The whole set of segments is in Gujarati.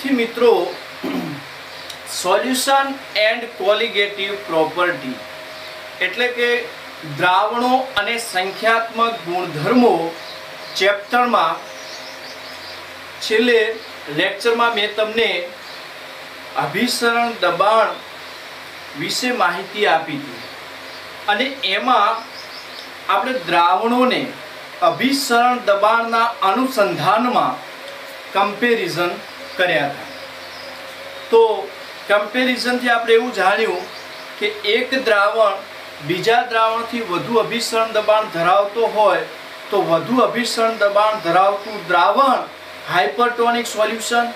विद्यार्थी मित्रों, सोल्यूशन एंड कोलिगेटिव प्रॉपर्टी एटले के द्रावणों अने संख्यात्मक गुणधर्मों चेप्टर में छेल्ले लेक्चर में मैं तमने अभिसरण दबाण विषे माहिती आपी थी अने एमां आपणे द्रावणोने अभिसरण दबाणना अनुसंधानमां कम्पेरिजन कर्या था। तो कम्पेरिजन थी आपणे एवुं जाण्युं के एक द्रावण बीजा द्रावणथी वधु अभिसरण दबाण धरावतो होय तो वधु अभिसरण दबाण धरावतुं द्रावण हाइपरटोनिक सोल्यूशन,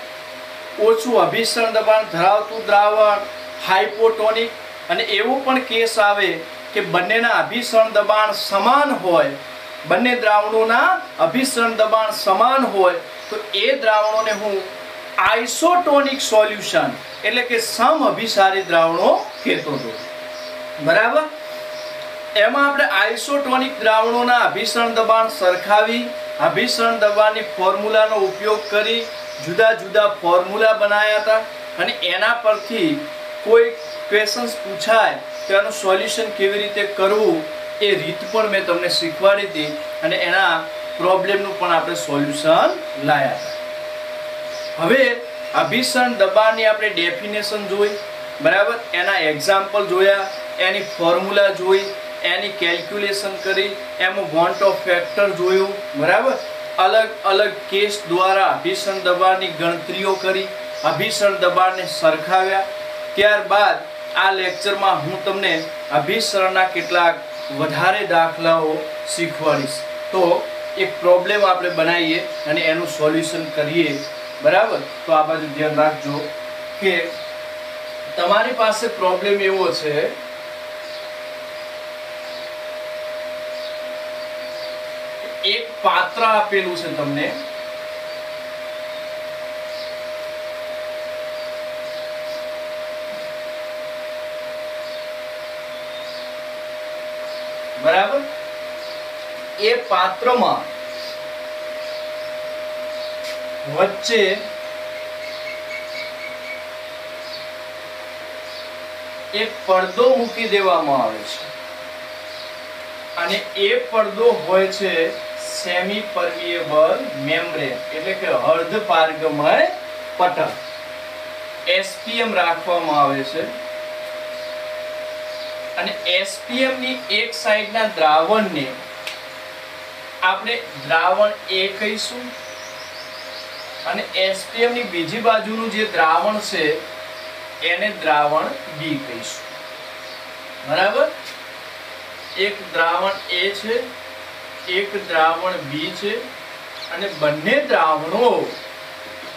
ओछुं अभिसरण दबाण धरावतुं द्रावण हाइपोटोनिक, अने एवो पण केस आवे के बंनेना अभिसरण दबाण समान होय, बंने द्रावणोना अभिसरण दबाण समान होय तो ए द्रावणोने हूँ आइसोटोनिक सोल्यूशन एटले के सम अभिसारी द्रावणो कहेतो हतो। बराबर, एमां आपणे आइसोटोनिक द्रावणोना अभिसरण दबाण सरखावी अभिसरण दबाणनी फॉर्म्युलानो उपयोग करी जुदा जुदा फॉर्म्युला बनाया था अने एना परथी कोई क्वेश्चन्स पूछाय तो एनुं सोल्यूशन केवी रीते करवुं ए रीत पण मैं तमने शीखवाड़ी थी अने एना प्रॉब्लेमनुं पण आपणे सोल्यूशन लाया था। हवे अभिसरण दबाणनी आपणे डेफिनेशन जोई, बराबर, एना एक्जाम्पल जोया, एनी फॉर्म्युला जोई, एनी केल्क्युलेशन करी, एमां वॉन्ट ऑफ फैक्टर जोयुं, बराबर, अलग अलग केस द्वारा अभिसरण दबाणनी गणतरीओ करी, अभिसरण दबाणने सरखाव्या। त्यारबाद आ लेक्चर में हूँ तमने अभिसरणना केटलाक वधारे दाखलाओ शीखवाड़ीश। तो एक प्रॉब्लेम आपणे बनावीए अने एनुं सोल्यूशन करीए, बराबर। तो आ बाजु ध्यान राखजो के तमारी पासे प्रॉब्लेम एवो छे एक पात्र आपेलुं छे तमने, बराबर, ए पात्र में वच्चे एक पर्दो मूकी देवामां आवे छे अने ए पर्दो होय छे सेमी परमिएबल मेम्ब्रेन एटले के अर्धपारगमय पटल। एसपीएम राखवामां आवे छे अने एसपीएम नी एक साइड ना द्रावण ने आपणे द्रावण ए कहीशुं अने एसपीएम नी बीजी बाजुनुं जे द्रावण छे एने द्रावण बी कहीशुं। बराबर, एक द्रावण ए छे, एक द्रावण बी छे अने बंने द्रावणो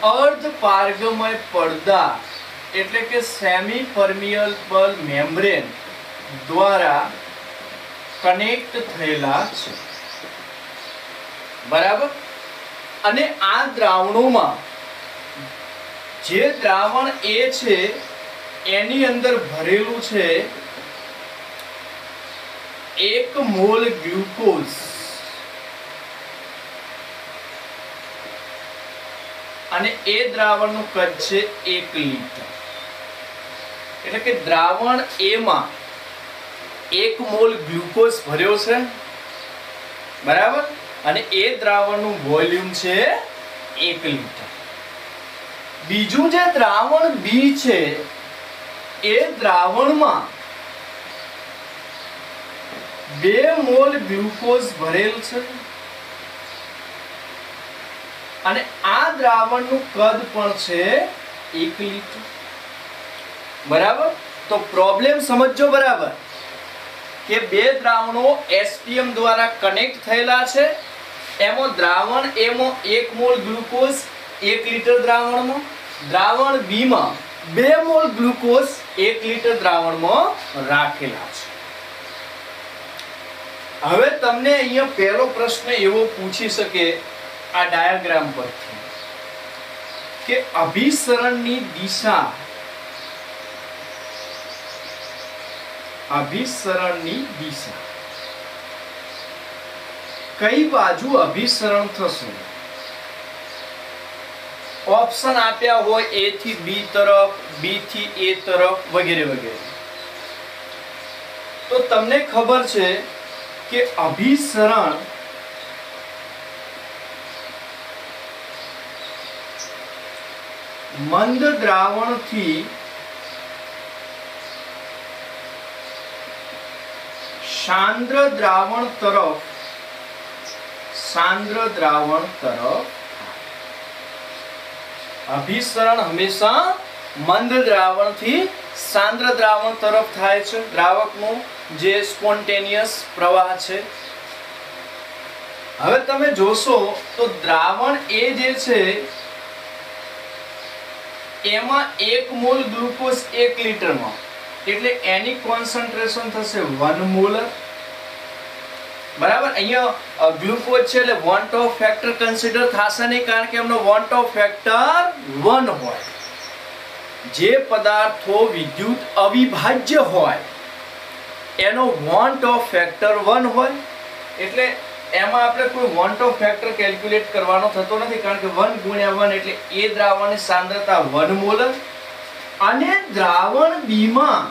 अर्धपारगमय पर्दा एटले के सेमी परमिएबल मेम्ब्रेन द्वारा कनेक्ट थयेला छे। बराबर, अने आ द्रावणोमां जे द्रावण ए छे एनी अंदर भरेलुं छे 1 मोल ग्लूकोज अने ए द्रावणनुं कद छे 1 लीटर। एटले के द्रावण ए मां 1 मोल ग्लूकोज भर्यो छे, बराबर, अने ए द्रावणनुं वोल्यूम छे 1 लीटर। बीजू जे द्रावण बी छे ए द्रावण में 2 मोल ग्लूकोज भरेल छे अने आ द्रावणनुं कद पण छे 1 लीटर। बराबर, तो प्रॉब्लम समझो, बराबर, के बे द्रावणों एसपीएम द्वारा कनेक्ट थयेला छे, एमो द्रावण ए मो 1 मोल ग्लूकोज 1 लीटर द्रावण में, द्रावण बी में 2 मोल ग्लूकोज 1 लीटर द्रावण में राखेला छे। हवे तमने अहींया पहेलो प्रश्न एवो पूछी सके आ डायाग्राम परथी के अभिसरणनी दिशा कई बाजू अभिसरण थशे ઓપ્શન આપ્યા હોય A થી B તરફ, B થી A તરફ વગેરે વગેરે, તો તમને ખબર છે કે અભિસરણ મંદ દ્રાવણથી સાંદ્ર દ્રાવણ તરફ અભિસરણ હંમેશા મંદ દ્રાવણથી સાંદ્ર દ્રાવણ તરફ થાય છે, દ્રાવકનો જે સ્પોન્ટેનિયસ પ્રવાહ છે. હવે તમે જોશો તો દ્રાવણ એ જે છે એમાં 1 મોલ ગ્લુકોઝ 1 લિટરમાં, એટલે એની કોન્સન્ટ્રેશન થશે 1 મોલ. બરાબર, અહીંયા ગ્લુકોઝ છે એટલે વોન્ટ ઓફ ફેક્ટર કન્સિડર થશે નહીં, કારણ કે એમનો વોન્ટ ઓફ ફેક્ટર 1 હોય. જે પદાર્થો વિદ્યુત અવિભાજ્ય હોય એનો વોન્ટ ઓફ ફેક્ટર 1 હોય, એટલે એમાં આપણે કોઈ વોન્ટ ઓફ ફેક્ટર કેલ્ક્યુલેટ કરવાનો થતો નથી, કારણ કે 1 ગુણ્યા 1 એટલે એ દ્રાવણની સાંદ્રતા 1 મોલ. અને દ્રાવણ બી માં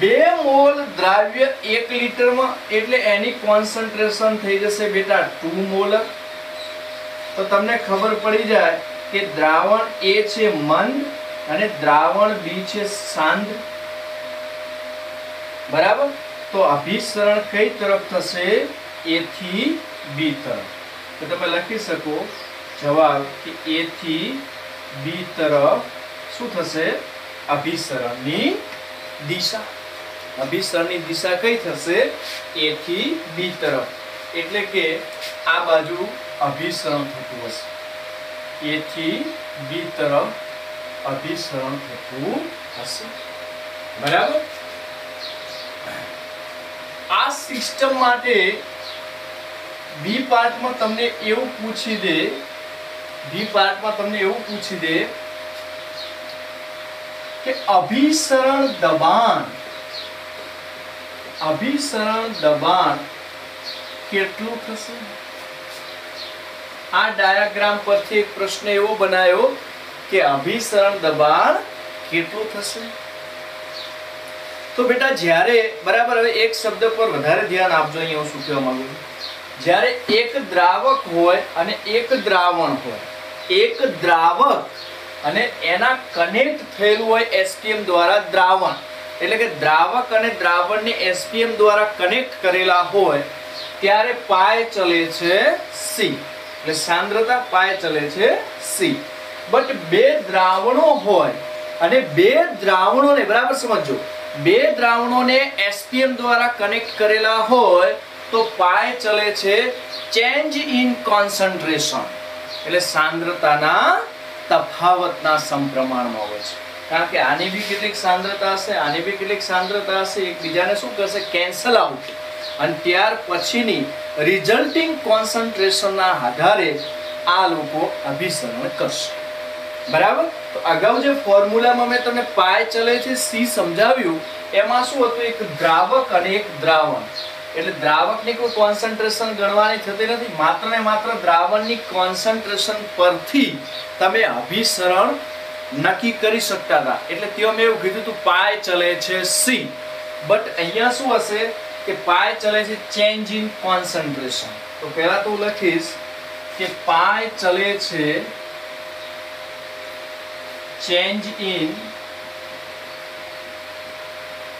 2 મોલ દ્રાવ્ય 1 લિટરમાં, એટલે એની કોન્સન્ટ્રેશન થઈ જશે બેટા 2 મોલ. તો તમને ખબર પડી જાય કે દ્રાવણ એ છે મંદ અને દ્રાવણ બી છે સાંદ્ર. બરાબર, તો અભિસરણ કઈ તરફ થશે? A થી B તરફ. તો તમે લખી શકો જવાબ કે A થી B તરફ શું થશે? અભિસરણની દિશા. અભિસરણની દિશા કઈ થશે? A થી B તરફ, એટલે કે આ બાજુ અભિસરણ થતું હશે. A થી B તરફ અભિસરણ થતું હશે. બરાબર, આ સિસ્ટમ માટે બી પાર્ટમાં તમને એવું પૂછી દે કે અભિસરણ દબાણ કેટલું થશે? આ ડાયાગ્રામ પરથી એક પ્રશ્ન એવો બનાવ્યો કે અભિસરણ દબાણ કેટલું થશે? તો બેટા જ્યારે, બરાબર, હવે એક શબ્દ પર વધારે ધ્યાન આપજો. અહીંયા હું શું કહેવા માંગુ છું, જ્યારે એક દ્રાવક હોય અને એક દ્રાવણ હોય, એક દ્રાવક અને એના કનેક્ટ થયેલું હોય એસપીએમ દ્વારા દ્રાવણ, એટલે કે દ્રાવક અને દ્રાવણને એસપીએમ દ્વારા કનેક્ટ કરેલા હોય, ત્યારે પાય ચલે છે સી, એટલે સાંદ્રતા પાય ચલે છે સી. બટ બે દ્રાવણો હોય અને બે દ્રાવણોને, બરાબર સમજો, બે દ્રાવણોને એસપીએમ દ્વારા કનેક્ટ કરેલા હોય તો પાય ચલે છે ચેન્જ ઇન કોન્સન્ટ્રેશન, એટલે સાંદ્રતાના તફાવતના સમપ્રમાણમાં હોય છે. કારણ કે આની બી કેટલીક સાંદ્રતા હશે, આની બી કેટલીક સાંદ્રતા હશે, એકબીજાને શું કરશે? Cancel out. અને ત્યાર પછીની રિઝલ્ટિંગ કોન્સન્ટ્રેશનના આધારે આ લોકો અભિસરણ કરશે. બરાબર, તો અગાઉ જે ફોર્મ્યુલામાં મેં તમને પાય ચલે છે સી સમજાવ્યું, એમાં શું હતું? એક દ્રાવક અને એક દ્રાવણ, એટલે દ્રાવકની કોઈ કોન્સન્ટ્રેશન ગણવાની થતી નથી, માત્ર ને માત્ર દ્રાવણની કોન્સન્ટ્રેશન પરથી તમે અભિસરણ નક્કી કરી શકતા હતા. એટલે ત્યાં મેં એવું કીધું હતું પાય ચલે છે સી. બટ અહીંયા શું હશે કે પાય ચલે છે ચેન્જ ઇન કોન્સન્ટ્રેશન. તો પહેલા તો હું લખીશ કે પાય ચલે છે ચેન્જ ઇન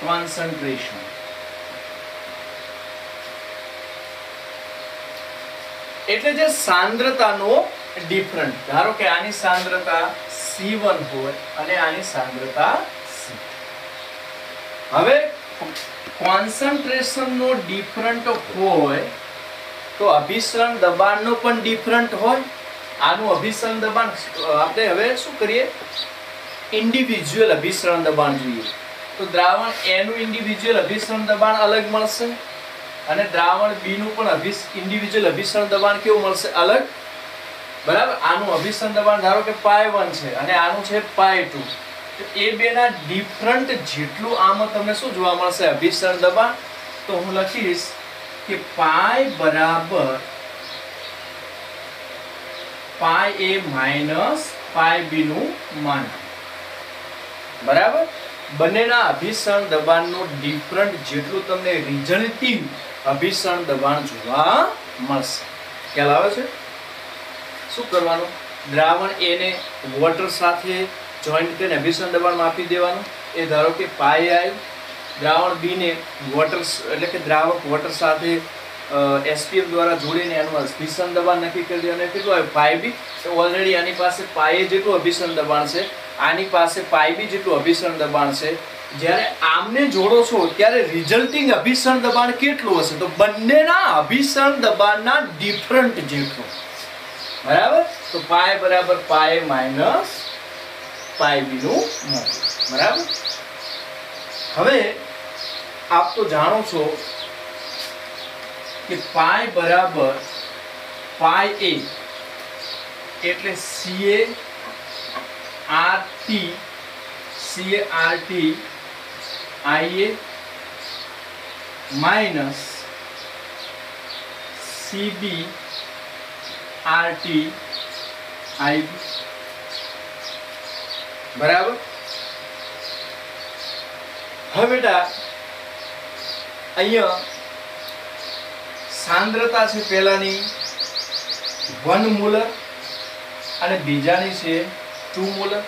કોન્સન્ટ્રેશન. એટલે જે સાંદ્રતાનો ડિફરન્ટ, ધારો કે આની સાંદ્રતા C1 હોય અને આની સાંદ્રતા C. હવે કોન્સન્ટ્રેશનનો ડિફરન્ટ હોય તો અભિસરણ દબાણનો પણ ડિફરન્ટ હોય. આનું અભિસરણ દબાણ આપણે હવે શું કરીએ? ઇન્ડિવિડ્યુઅલ અભિસરણ દબાણ જોઈએ. તો દ્રાવણ A નું ઇન્ડિવિડ્યુઅલ અભિસરણ દબાણ અલગ મળશે અને દ્રાવણ B નું પણ ઇન્ડિવિડ્યુઅલ અભિસરણ દબાણ કેવું મળશે? અલગ. બરાબર, આનું અભિસરણ દબાણ ધારો કે π1 છે અને આનું છે π2, તો એ બેના ડિફરન્ટ જેટલું આમાં તમને શું જોવા મળશે? અભિસરણ દબાણ. તો હું લખીશ કે પાય બરાબર પાય એ માઇનસ પાઈ બી નું માન. બરાબર. બંનેના અભિસરણ દબાણનો ડિફરન્ટ જેટલું તમને રિઝલ્ટિવ અભિસરણ દબાણ જોવા મળશે. ખ્યાલ આવે છે? શું કરવાનું? દ્રાવણ A ને વોટર સાથે જોઈન્ટ કરીને અભિસરણ દબાણ માપી દેવાનું. એ ધારો કે પાઈ આઈ, દ્રાવણ B ને વોટર એટલે કે દ્રાવક વોટર સાથે SPF દ્વારા જોડીને એનું અભિસરણ દબાણ નક્કી કરી દેવાનું. કેટલું આવે? પાઈ બી. ઓલરેડી આની પાસે પાઈ જેટલું અભિસરણ દબાણ છે, આની પાસે પાઈ બી જેટલું અભિસરણ દબાણ છે. જ્યારે આમને જોડો છો ત્યારે રિઝલ્ટિંગ અભિસરણ દબાણ કેટલું હશે? તો બંનેના અભિસરણ દબાણના ડિફરન્ટ જેટલું. બરાબર. તો પાઈ બરાબર પાઈ માઇનસ પાઈ બી નું મોડ્યુલસ. બરાબર. હવે આપ તો જાણો છો કે પાઈ બરાબર પાઈ એ એટલે CaRT IA minus CbRT IB. બરાબર. હવે બેટા અહીંયા સાંદ્રતા છે પહેલાની 1 મોલર અને બીજાની છે 2 મોલર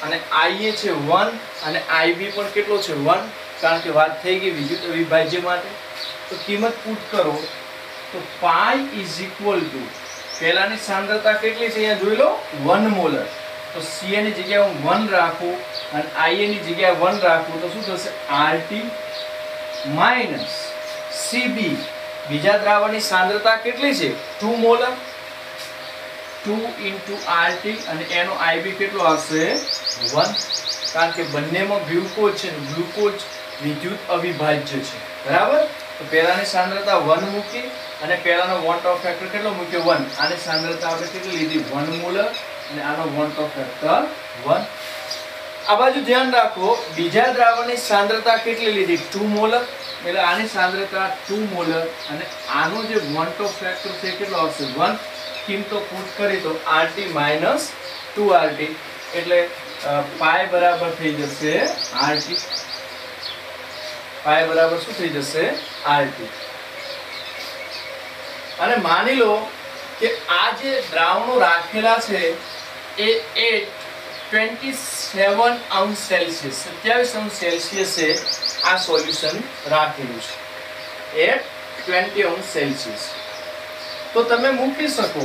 અને IA છે 1 અને IB પણ કેટલો છે 1, કારણ કે વાત થઈ ગઈ વિદ્યુત અવિભાજ્ય માટે. તો કિંમત પુટ કરો તો પાઈ ઇઝ ઇક્વલ ટુ પહેલાની સાંદ્રતા કેટલી છે અહીંયા જોઈ લો 1 મોલર. તો CA ની જગ્યાએ હું 1 રાખું અને IA ની જગ્યાએ 1 રાખું તો શું થશે? RT માઇનસ CB બીજા દ્રાવણની સાંદ્રતા કેટલી છે? 2 મોલર. 2 * RT અને એનો IB કેટલો આવશે? 1, કારણ કે બંનેમાં ગ્લુકોઝ છે. ગ્લુકોઝ વિદ્યુત અવિભાજ્ય છે. બરાબર. તો પહેલાની સાંદ્રતા 1 મૂકી અને પહેલાનો વોન્ટ ઓફ ફેક્ટર કેટલો મૂક્યો? 1. આની સાંદ્રતા આપણે કેટલી લીધી? 1 મોલર અને આનો વોન્ટ ઓફ ફેક્ટર 1. આ બાજુ ધ્યાન રાખો બીજા દ્રાવણની સાંદ્રતા કેટલી લીધી? 2 મોલર. એટલે આની સાંદ્રતા 2 મોલર અને આનો જે વોન્ટ ઓફ ફેક્ટર છે કેટલો આવશે? 1. કિંમતો પુટ કરી તો RT માઇનસ 2RT એટલે પાઈ બરાબર થઈ જશે RT. પાઈ બરાબર શું થઈ જશે? RT. અને માની લો કે આ જે દ્રાવણો રાખેલા છે એ 27 અંશ સેલ્સિયસ 27 અંશ સેલ્સિયસે આ સોલ્યુશન રાખેલું છે એટ 20 અંશ સેલ્સિયસ. તો તમે મૂકી શકો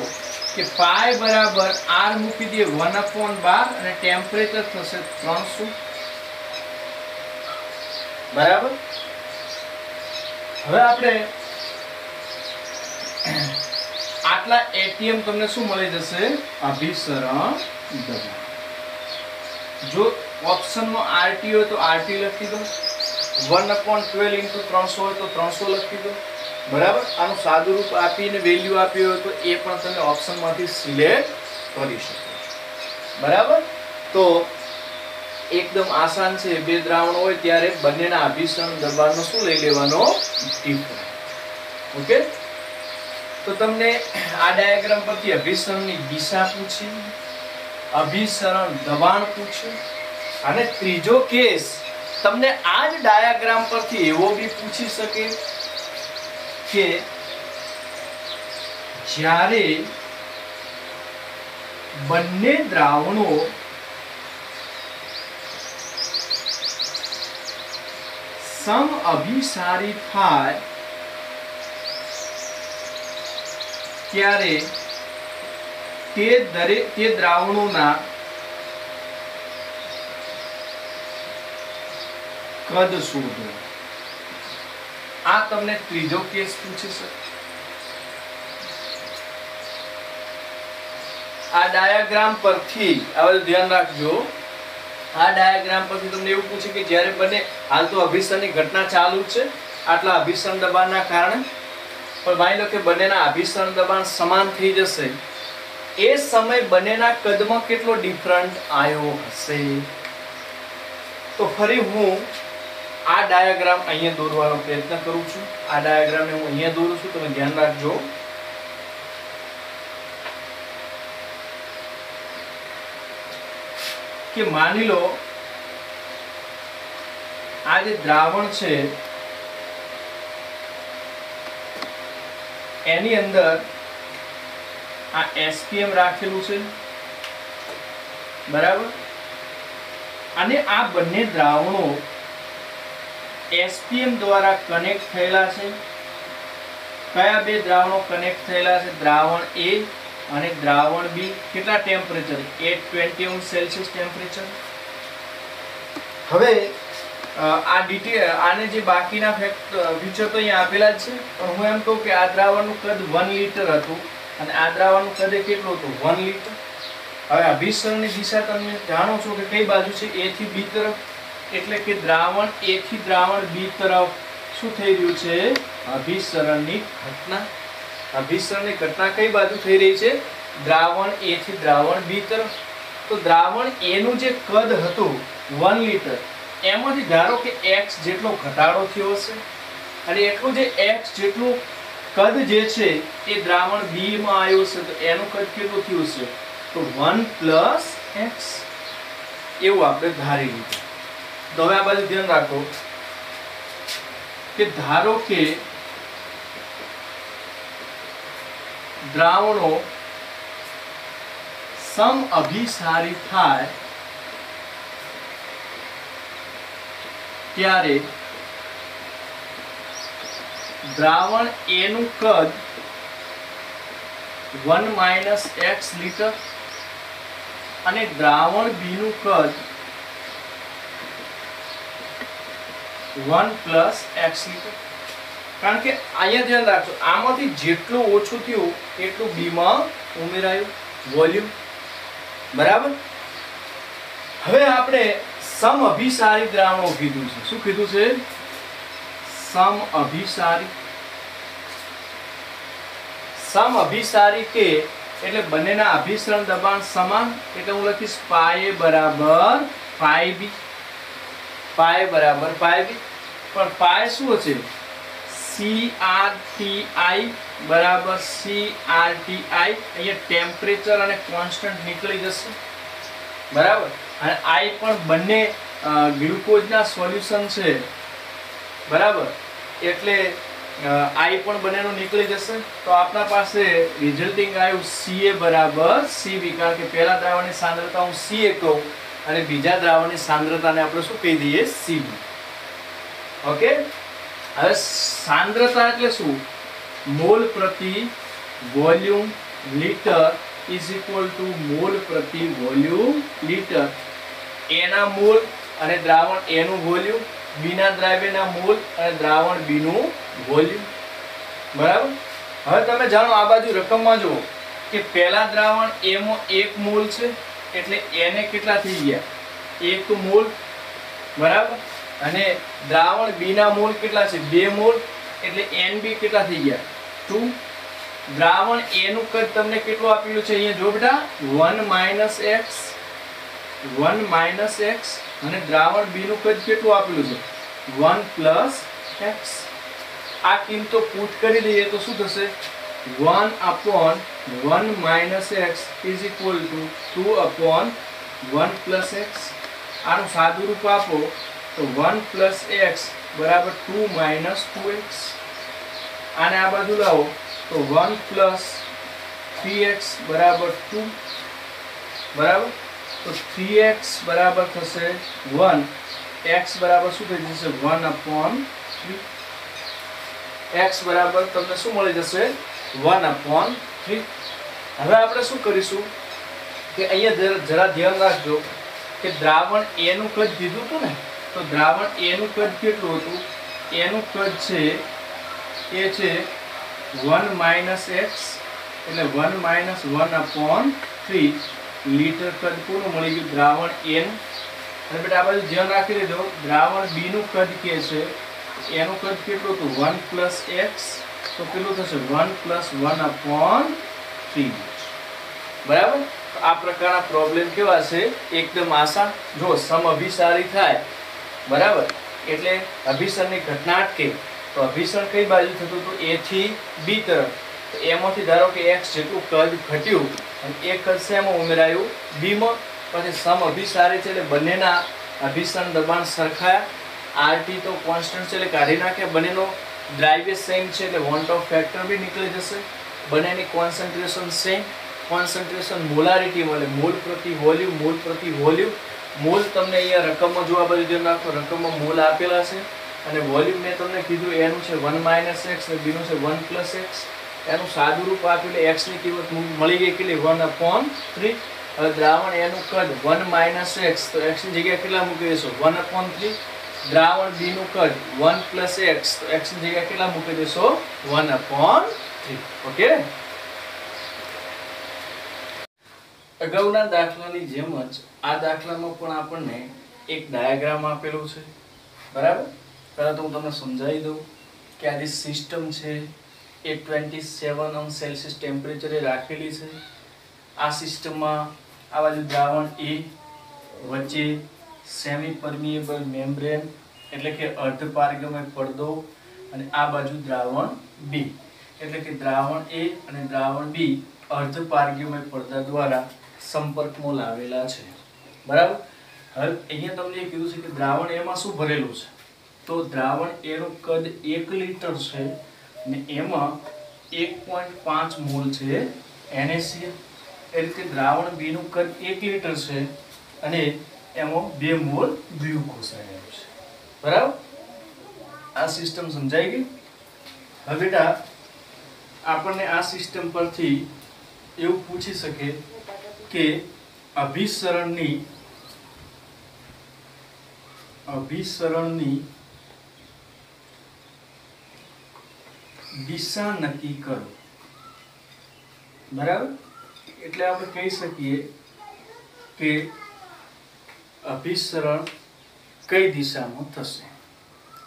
કે પાઈ બરાબર R મૂકી દે 1/12 અને ટેમ્પરેચર થશે 300. બરાબર. હવે આપણે આટલા ATM તમને શું મળી જશે? અભિસરણ દબાણ. જો ઓપ્શનમાં RT હોય તો RT લખી દો, 1/12 × 300 હોય તો 300 લખી દો. બરાબર. આનું સાદું રૂપ આપીને વેલ્યુ આપી હોય તો એ પણ તમે ઓપ્શનમાંથી સિલેક્ટ કરી શકો. બરાબર. તો એકદમ આસાન છે. બે દ્રાવણો હોય ત્યારે બંનેના અભિસરણ દબાણનો શું લઈ લેવાનો? ડિફરન્સ. ઓકે. તો તમને આ ડાયાગ્રામ પરથી અભિસરણની દિશા પૂછી, અભિસરણ દબાણ પૂછ્યું અને ત્રીજો કેસ તમને આ જ ડાયાગ્રામ પરથી એવો બી પૂછી શકે કે જ્યારે બંને દ્રાવણો સમઅભિસારી થાય ત્યારે તે દ્રાવણોના કદ શોધો. આ તમને ત્રીજો કેસ પૂછી શકે. આ ડાયાગ્રામ પરથી હવે ધ્યાન રાખજો. આ ડાયાગ્રામ પરથી તમને એવું પૂછે કે જ્યારે બંને હાલ તો અભિસરણની ઘટના ચાલુ છે આટલા અભિસરણ દબાણના કારણે, પણ માની લો કે બંનેના અભિસરણ દબાણ સમાન થઈ જશે, એ સમય બંનેના કદમાં કેટલો ડિફરન્ટ આવ્યો હશે. તો ફરી હું આ ડાયાગ્રામ અહીંયા દોરવાનો પ્રયત્ન કરું છું. આ ડાયાગ્રામને હું અહીંયા દોરું છું, તમે ધ્યાન રાખજો. કે માની લો આ જે દ્રાવણ છે એની અંદર આ SPM રાખેલું છે, બરાબર, અને આ બંને દ્રાવણો SPM દ્વારા કનેક્ટ થયેલા છે. કયા બે દ્રાવણો કનેક્ટ થયેલા છે? દ્રાવણ A અને દ્રાવણ B. કેટલા ટેમ્પરેચર? 820 અંશ સેલ્સિયસ ટેમ્પરેચર. હવે આ ડિટેલ આને જે બાકીના ફીચર તો અહીંયા આપેલા જ છે, પણ હું એમ કહું કે આ દ્રાવણનું કદ 1 લિટર હતું અને આ દ્રાવણનું કદ કેટલું હતું? 1 લિટર. હવે અભિસરણની દિશા તમે જાણો છો કે કઈ બાજુ છે? A થી B તરફ. એટલે કે દ્રાવણ A થી દ્રાવણ B તરફ શું થઈ રહ્યું છે? અભિસરણની ઘટના. અભિસરણની ઘટના કઈ બાજુ થઈ રહી છે? દ્રાવણ A થી દ્રાવણ B તરફ. તો દ્રાવણ A નું જે કદ હતું 1 લિટર, એમાંથી ધારો કે x જેટલો ઘટાડો થયો હશે અને એટલું જે x જેટલું કદ જે છે એ દ્રાવણ B માં આવ્યું છે, તો એનું કદ કેટલું થયું છે? તો 1 + x. એવું આપણે ધારી લીધું. તો હવે આ બાજુ ધ્યાન રાખો કે ધારો કે દ્રાવણો સમઅભિસારી થાય ત્યારે દ્રાવણ A નું કદ 1 - x લિટર અને દ્રાવણ B નું કદ 1 + x લિટર. કારણ કે અહીંયા ધ્યાન રાખજો, આમાંથી જેટલું ઓછું થયું એટલું B માં ઉમેરાયું વોલ્યુમ, બરાબર. હવે આપણે સમઅભિસારી દ્રાવણો કીધું છે. શું કીધું છે? સમઅભિસારી. સમઅભિસારી કે એટલે બંનેના અભિસરણ દબાણ સમાન, એટલે હું લખીશ પાઈ બરાબર પાઈ બી. પાઈ બરાબર પાઈ બી. પણ પાઈ શું હશે? CRTI બરાબર CRTI. અહીંયા ટેમ્પરેચર અને કોન્સ્ટન્ટ નીકળી જશે, બરાબર. અને I પણ બંને ગ્લુકોઝના સોલ્યુશન છે, બરાબર, એટલે I પણ બંનેનું નીકળી જશે. તો આપણા પાસે રિઝલ્ટિંગ આવ્યું Ca બરાબર Cb. કારણ કે પહેલા દ્રાવણની સાંદ્રતા હું Ca કહું અને બીજા દ્રાવણની સાંદ્રતાને આપણે શું કહી દઈએ? Cb. ઓકે. હવે સાંદ્રતા એટલે શું? મોલ પ્રતિ volume litre is equal to mole પ્રતિ વોલ્યુમ લિટર. A ના મોલ અને દ્રાવણ A નું વોલ્યુમ, B ના દ્રાવ્યના મોલ અને દ્રાવણ B નું વોલ્યુમ, બરાબર. હવે તમે જાણો આ બાજુ રકમમાં જુઓ કે પહેલા દ્રાવણ A માં 1 મોલ છે, એટલે A ને કેટલા થઈ ગયા? 1 મોલ, બરાબર. અને દ્રાવણ B ના મોલ કેટલા છે? 2 મોલ, એટલે NB કેટલા થઈ ગયા? 2. દ્રાવણ A નું કદ તમને કેટલું આપેલું છે? અહીંયા જો બેટા 1 - x. 1 - x. અને દ્રાવણ B નું કદ કેટલું આપેલું છે? 1 + x. આ કિંમતો પુટ કરી દઈએ તો શું થશે? 1/1 - x is equal two 2/1 + x. આનું સાદું રૂપ આપો તો 1 + x બરાબર 2 - 2x. આને આ બાજુ લાવો તો 1 + 3x બરાબર 2, બરાબર. તો 3x બરાબર થશે 1. x બરાબર શું થઈ જશે? 1/3. x બરાબર તમને શું મળી જશે? 1/3. હવે આપણે શું કરીશું કે અહીંયા જરા ધ્યાન રાખજો કે દ્રાવણ A નું કદ કીધું હતું ને, તો દ્રાવણ A નું કદ કેટલું હતું? A નું કદ છે એ છે 1 - x, એટલે 1 - 1/3 લિટર કદ કોનું મળી ગયું? દ્રાવણ A નું. અને બેટા આ બાજુ ધ્યાન રાખી લેજો, દ્રાવણ B નું કદ કે છે એનું કદ કેટલું હતું? 1 + x. તો કેટલું થશે? 1 + 1/3. બરાબર. આ પ્રકારના પ્રોબ્લેમ કેવા છે? એકદમ આસાન. જો સમઅભિસારી થાય, બરાબર, એટલે અભિસરણની ઘટના અટકે તો અભિસરણ કઈ બાજુ થતું હતું? A થી B તરફ. તો એમાંથી ધારો કે x જેટલું કદ ઘટ્યું અને એ કદ શેમાં ઉમેરાયું? B માં. તો પછી સમ અભિસારી છે એટલે બંનેના અભિસરણ દબાણ સરખા. આરટી તો કોન્સ્ટન્ટ છે એટલે કાઢી નાખ્યા. બંનેનો ડ્રાઇવેજ સેમ છે એટલે વોન્ટ ઓફ ફેક્ટર બી નીકળી જશે. બંનેની કોન્સન્ટ્રેશન સેમ. કોન્સન્ટ્રેશન મોલારિટી મળે, મોલ પ્રતિ વોલ્યુમ, મોલ પ્રતિ વોલ્યુમ. મોલ તમને અહીંયા રકમમાં જોવા બધું ધ્યાન રાખો, રકમમાં મોલ આપેલા છે અને વોલ્યુમ મેં તમને કીધું એનું છે 1 - x અને બીનું છે 1 + x. એનું સાદું રૂપ આપેલું x ની કિંમત મળી ગઈ કેટલી 1/3. હવે દ્રાવણ એનું કદ 1 - x તો x ની જગ્યાએ કેટલા મૂકી દેશો 1/3. દ્રાવણ b નું કદ 1 + x તો x ની જગ્યાએ કેટલા મૂકી દેશો 1/3. ઓકે. અગાઉના દાખલાની જેમ જ આ દાખલામાં પણ આપણને એક ડાયાગ્રામ આપેલું છે, બરાબર. પહેલા તો હું તમને સમજાવી દઉં કે આ જે સિસ્ટમ છે એ 27°C ટેમ્પરેચરે રાખેલી છે. આ સિસ્ટમમાં આ બાજુ દ્રાવણ A, વચ્ચે સેમી પરમિએબલ મેમ્બ્રેન એટલે કે અર્ધપારગમય પડદો, અને આ બાજુ દ્રાવણ B એટલે કે દ્રાવણ A અને દ્રાવણ B અર્ધપારગમય પડદા દ્વારા સંપર્કમાં લાવેલા છે, બરાબર. હવે અહીંયા તમને એ કીધું છે કે દ્રાવણ એમાં શું ભરેલું છે, તો દ્રાવણ એનું કદ 1 લિટર છે અને એમાં 1.5 મોલ છે NaCl. એ રીતે દ્રાવણ B નું કદ 1 લિટર છે અને એમાં 2 મોલ ગ્લુકોઝ રહેલું છે, બરાબર. આ સિસ્ટમ સમજાઈ ગઈ. હવે બેટા આપણને આ સિસ્ટમ પરથી એવું પૂછી શકે કે અભિસરણની દિશા નક્કી કરો, બરાબર. એટલે આપણે કહી શકીએ કે અભિસરણ કઈ દિશામાં થશે.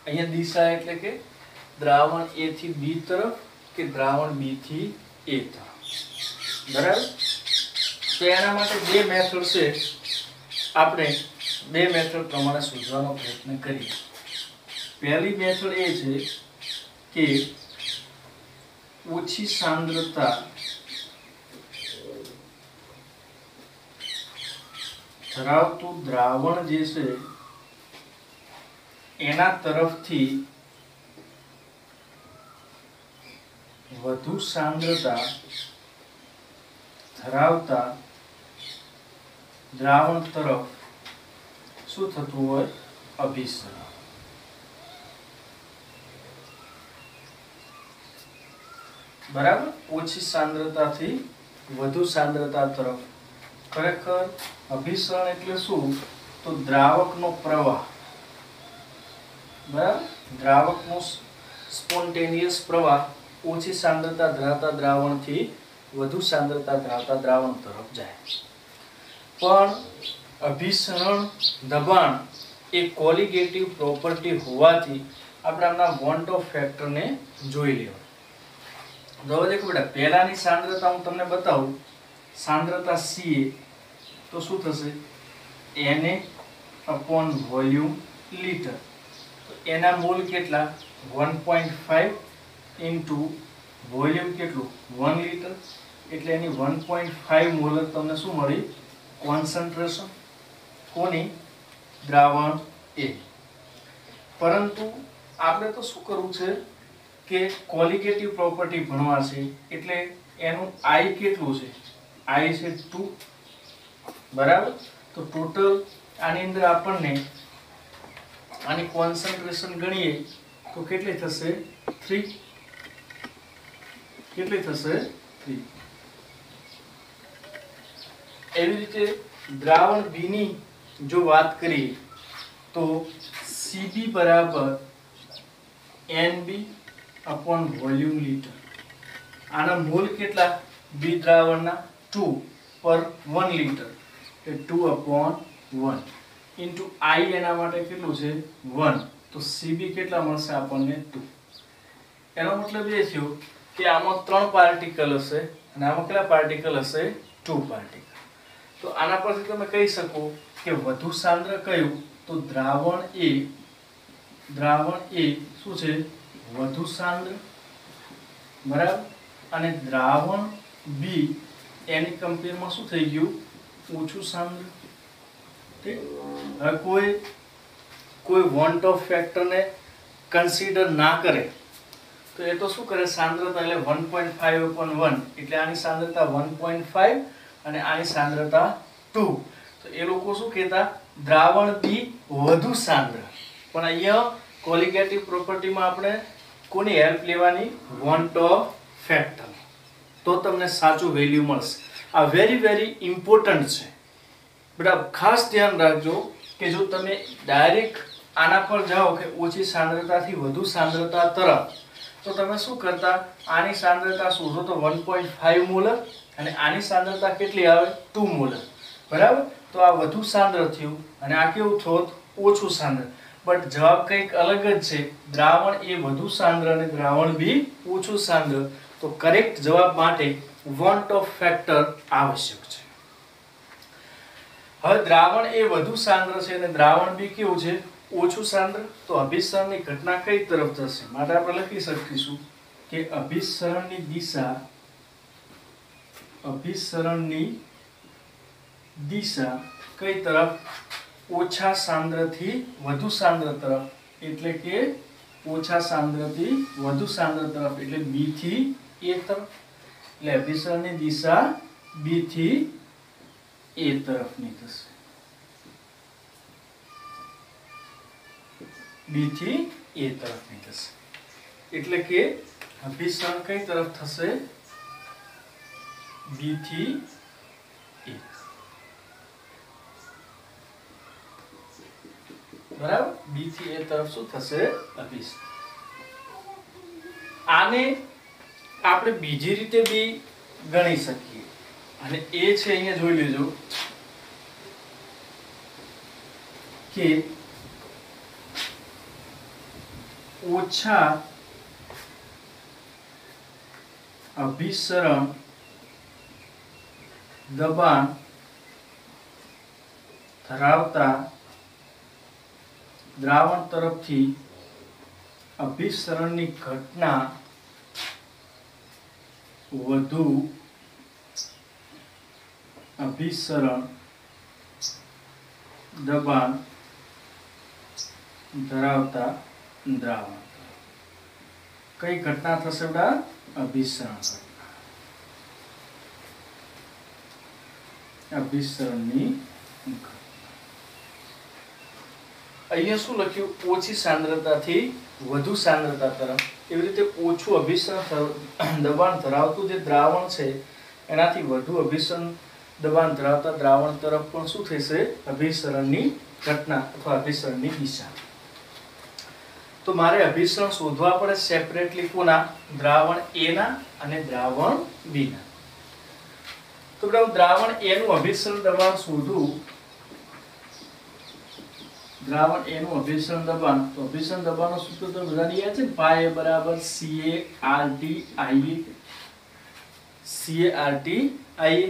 અહીંયા દિશા એટલે કે દ્રાવણ A થી B તરફ કે દ્રાવણ B થી A તરફ, બરાબર. તો એના માટે બે મેથડ છે, આપણે બે મેથડ પ્રમાણે શોધવાનો પ્રયત્ન કરીએ. પહેલી મેથડ એ છે કે ઓછી સાંદ્રતા ધરાવતું દ્રાવણ જે છે એના તરફથી વધુ સાંદ્રતા ધરાવતા દ્રાવણ તરફ શું થતું હોય અભિસરણ, બરાબર. ઓછી સાંદ્રતાથી વધુ સાંદ્રતા તરફ. ખરેખર અભિસરણ એટલે શું, તો દ્રાવકનો પ્રવાહ, બરાબર. દ્રાવકનો સ્પોન્ટેનિયસ પ્રવાહ ઓછી સાંદ્રતા ધરાવતા દ્રાવણથી વધુ સાંદ્રતા ધરાવતા દ્રાવણ તરફ જાય. પણ અભિસરણ દબાણ એ કોલિગેટિવ પ્રોપર્ટી હોવાથી આપણે આમના વોન્ટ ઓફ ફેક્ટરને જોઈ લેવા. હવે દેખો બેટા, પહેલાની સાંદ્રતા હું તમને બતાવું. સાંદ્રતા Ca તો શું થશે Na/વોલ્યુમ લિટર. તો એના મોલ કેટલા 1.5 ઇન્ટુ વોલ્યુમ કેટલું 1 લિટર એટલે એની 1.5 મોલ તમને શું મળી કોન્સન્ટ્રેશન. કોની દ્રાવણ A. પરંતુ આપણે તો શું કરવું છે કે કોલિગેટિવ પ્રોપર્ટી ભણવા છે એટલે એનું I કેટલું છે, I છે 2, બરાબર. તો ટોટલ આની અંદર આપણને આની કોન્સન્ટ્રેશન ગણીએ તો કેટલી થશે 3. કેટલી થશે 3. એવી રીતે દ્રાવણ B ની જો વાત કરીએ તો Cb બરાબર Nb/વોલ્યુમ લિટર. આના મોલ કેટલા B દ્રાવણના 2/1 લિટર એટલે 2/1 ઇન્ટુ I એના માટે કેટલું છે 1. તો Cb કેટલા મળશે આપણને 2. એનો મતલબ એ થયો કે આમાં 3 પાર્ટિકલ હશે અને આમાં કેટલા પાર્ટિકલ હશે 2 પાર્ટિકલ. તો આના પરથી તમે કહી શકો કે વધુ સાંદ્ર કયું, તો દ્રાવણ A શું છે વધુ સાંદ્ર, બરાબર. અને દ્રાવણ B એની કમ્પેરમાં શું થઈ ગયું ઓછું સાંદ્ર. ઠીક, હવે કોઈ વોન્ટ ઓફ ફેક્ટરને કન્સિડર ના કરે તો એ તો શું કરે, સાંદ્રતા એટલે 1.5/1 એટલે આની સાંદ્રતા 1.5 અને આની સાંદ્રતા 2. તો એ લોકો શું કહેતા, દ્રાવણ બી વધુ સાંદ્ર. પણ અહીંયા કોલિગેટિવ પ્રોપર્ટીમાં આપણે કોની હેલ્પ લેવાની, વોન્ટ ઓફ ફેક્ટર, તો તમને સાચું વેલ્યુ મળશે. આ વેરી ઇમ્પોર્ટન્ટ છે બેટા, ખાસ ધ્યાન રાખજો કે જો તમે ડાયરેક્ટ આના પર જાઓ કે ઓછી સાંદ્રતાથી વધુ સાંદ્રતા તરફ, તો તમે શું કરતા, આની સાંદ્રતા શોધો તો 1.5 મોલર અને આની સાંદ્રતા કેટલી આવે, 2 મોલર, બરાબર. તો આ વધુ સાંદ્ર થયું અને આ કેવું થોત, ઓછું સાંદ્ર. બટ જવાબ કંઈક અલગ જ છે, દ્રાવણ એ વધુ સાંદ્ર અને દ્રાવણ બી ઓછું સાંદ્ર. તો કરેક્ટ જવાબ માટે વોન્ટ ઓફ ફેક્ટર આવશ્યક છે. હવે દ્રાવણ એ વધુ સાંદ્ર છે અને દ્રાવણ બી કેવું છે, ઓછું સાંદ્ર. તો અભિસરણની ઘટના કઈ તરફ થશે, માટે આપણે લખી શકીશું કે અભિસરણની દિશા કઈ તરફ, ઓછા સાંદ્રથી વધુ સાંદ્ર તરફ. એટલે કે ઓછા સાંદ્રથી વધુ સાંદ્ર તરફ એટલે B થી A તરફ. એટલે અભિસરણની દિશા B થી A તરફની થશે. B થી A તરફની થશે. એટલે કે અભિસરણ કઈ તરફ થશે, B થી A. બરાબર, B થી A તરફ શું થશે, અભિસરણ. આને આપણે બીજી રીતે બી ગણી શકીએ અને એ છે, અહીંયા જોઈ લેજો કે ઓછા અભિસરણ દબાણ ધરાવતા દ્રાવણ તરફથી અભિસરણની ઘટના વધુ અભિસરણ દબાણ ધરાવતા દ્રાવણ. કઈ ઘટના થશે બેટા, અભિસરણ ઘટના. અભિસરણની ઘટના. અહીંયા શું લખ્યું, ઓછી સાંદ્રતાથી વધુ સાંદ્રતા તરફ. એવી રીતે ઓછું અભિસરણ દબાણ ધરાવતું જે દ્રાવણ છે એનાથી વધુ અભિસરણ દબાણ ધરાવતા દ્રાવણ તરફ પણ શું થશે, અભિસરણની ઘટના અથવા અભિસરણની દિશા. તો મારે અભિસરણ શોધવા પડે સેપરેટલી, કોના, દ્રાવણ A ના અને દ્રાવણ B ના. તો દ્રાવણ A નું અભિસરણ દબાણ શોધું, દ્રાવણ A નું અભિસરણ દબાણ. તો અભિસરણ દબાણનો સૂત્ર તો બધાને યાદ છે ને, પાય બરાબર CaRT/IA. CaRT/IA